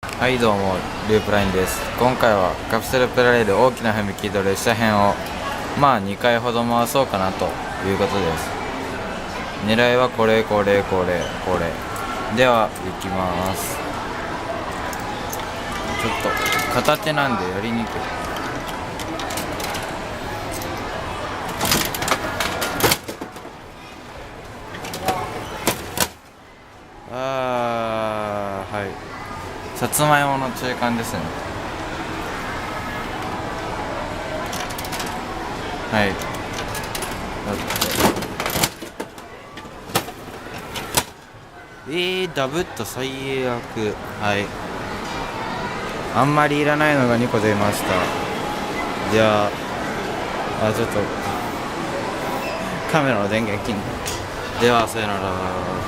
はいどうも、ループラインです。今回はカプセルプラレール大きな踏切と列車編を2回ほど回そうかなということです。狙いはこれでは行きます。ちょっと片手なんでやりにくい。はい、さつまいもの中間ですね。はい、ダブっと最悪。はい、あんまりいらないのが2個出ました。じゃあちょっとカメラの電源切んではさよなら。